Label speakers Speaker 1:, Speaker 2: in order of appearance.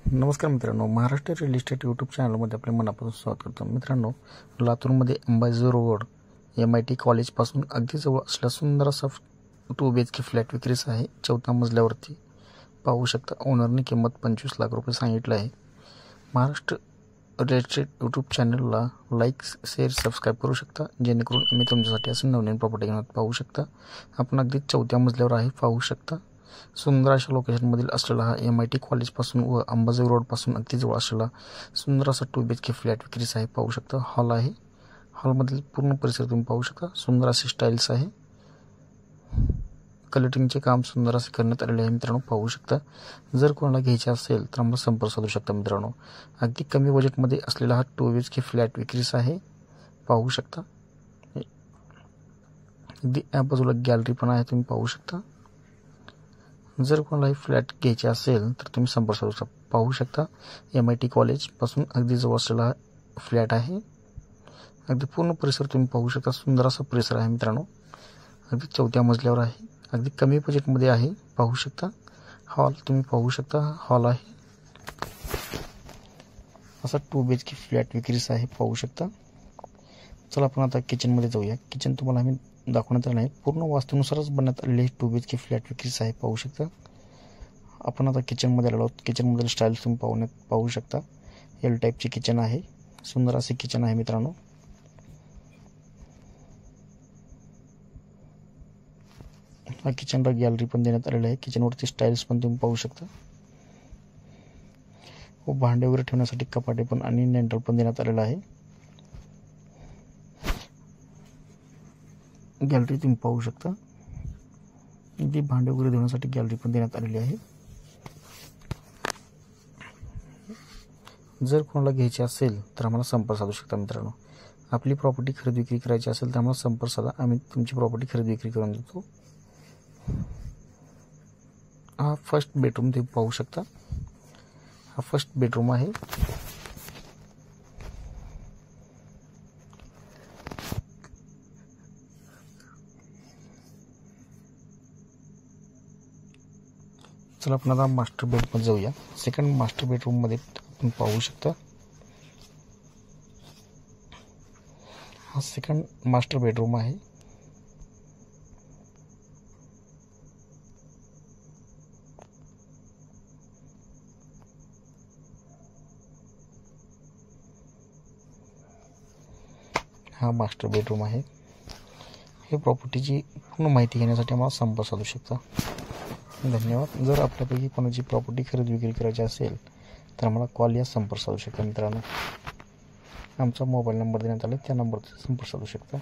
Speaker 1: नमस्कार मित्रांनो, Maharashtra real estate YouTube चॅनलमध्ये आपले मनापासून स्वागत करतो. मित्रांनो, लातूरमध्ये अंबाझरी रोड MIT कॉलेजपासून अगदी जवळ असलेला सुंदर असा 2 BHK फ्लॅट विक्रीस आहे. 4थ्या मजल्यावरती पाहू शकता. ओनरने किंमत 25 लाख रुपये सांगितलं आहे. महाराष्ट्र रिअल इस्टेट यूट्यूब चॅनलला लाईक, शेअर, सबस्क्राईब करू शकता, जेणेकरून आम्ही तुमच्यासाठी असं नवीन प्रॉपर्टी घेऊन पाहू शकता. आपण अगदी 4थ्या मजल्यावर आहे, पाहू शकता. सुंदर अशा लोकेशनमधील असलेला हा MIT कॉलेजपासून व अंबाझरी रोडपासून अगदी जवळ असलेला सुंदर असा 2 BHK फ्लॅट विक्रीस आहे. पाहू शकता. हॉल आहे. हॉलमधील पूर्ण परिसर तुम्ही पाहू शकता. सुंदर असे स्टाईल्स आहे. कलरिंगचे काम सुंदर असे करण्यात आलेले आहे. मित्रांनो, पाहू शकता. जर कोणाला घ्यायचे असेल तर आम्हाला संपर्क साधू शकता. मित्रांनो, अगदी कमी बजेटमध्ये असलेला हा 2 BHK फ्लॅट विक्रीस आहे. पाहू शकता. अगदी या बाजूला गॅलरी पण आहे, तुम्ही पाहू शकता. जर कोणालाही फ्लॅट घ्यायचे असेल तर तुम्ही संपर्क साधू शकता. पाहू शकता. MIT कॉलेजपासून अगदी जवळ असलेला फ्लॅट आहे. अगदी पूर्ण परिसर तुम्ही पाहू शकता. सुंदर असा परिसर आहे. मित्रांनो, अगदी 4थ्या मजल्यावर आहे. अगदी कमी बजेटमध्ये आहे. पाहू शकता. हॉल तुम्ही पाहू शकता. हॉल आहे. असा 2 BHK फ्लॅट विक्रीस आहे. पाहू शकता. चला आपण आता किचनमध्ये जाऊया. किचन तुम्हाला आम्ही दाखवण्यात आलं आहे. पूर्ण वास्तूनुसारच बनवण्यात आलेले 2 BHK फ्लॅट विक्रीस आहे. पाहू शकता. आपण आता किचनमध्ये आलो आहोत. किचनमधील स्टाईल तुम्ही पाहू शकता. L टाईपचे किचन आहे. सुंदर असे किचन आहे. मित्रांनो, हा किचनला गॅलरी पण देण्यात आलेली आहे. किचनवरती स्टाईल्स पण तुम्ही पाहू शकता व भांडे वगैरे ठेवण्यासाठी कपाटे पण आणि नेंटल पण देण्यात आलेलं आहे. गॅलरी तुम्ही पाहू शकता. अगदी भांडे वगैरे धुण्यासाठी गॅलरी पण देण्यात आलेली आहे. जर कोणाला घ्यायचे असेल तर आम्हाला संपर्क साधू शकता. मित्रांनो, आपली प्रॉपर्टी खरेदी विक्री करायची असेल तर आम्हाला संपर्क साधा. आम्ही तुमची प्रॉपर्टी खरेदी विक्री करून देतो. हा फर्स्ट बेडरूम तुम्ही पाहू शकता. हा फर्स्ट बेडरूम आहे. चला आपण आता मास्टर बेडमध्ये जाऊया. सेकंड मास्टर बेडरूममध्ये आपण पाहू शकता. हा सेकंड मास्टर बेडरूम आहे. हा मास्टर बेडरूम आहे. हे प्रॉपर्टीची पूर्ण माहिती घेण्यासाठी आम्हाला संपर्क साधू शकता. धन्यवाद. जर आपल्यापैकी कोणाची प्रॉपर्टी खरेदी विक्री करायची असेल तर आम्हाला कॉल या संपर्क साधू शकता. मित्रांनो, आमचा मोबाईल नंबर देण्यात आला, त्या नंबरचा संपर्क साधू शकता.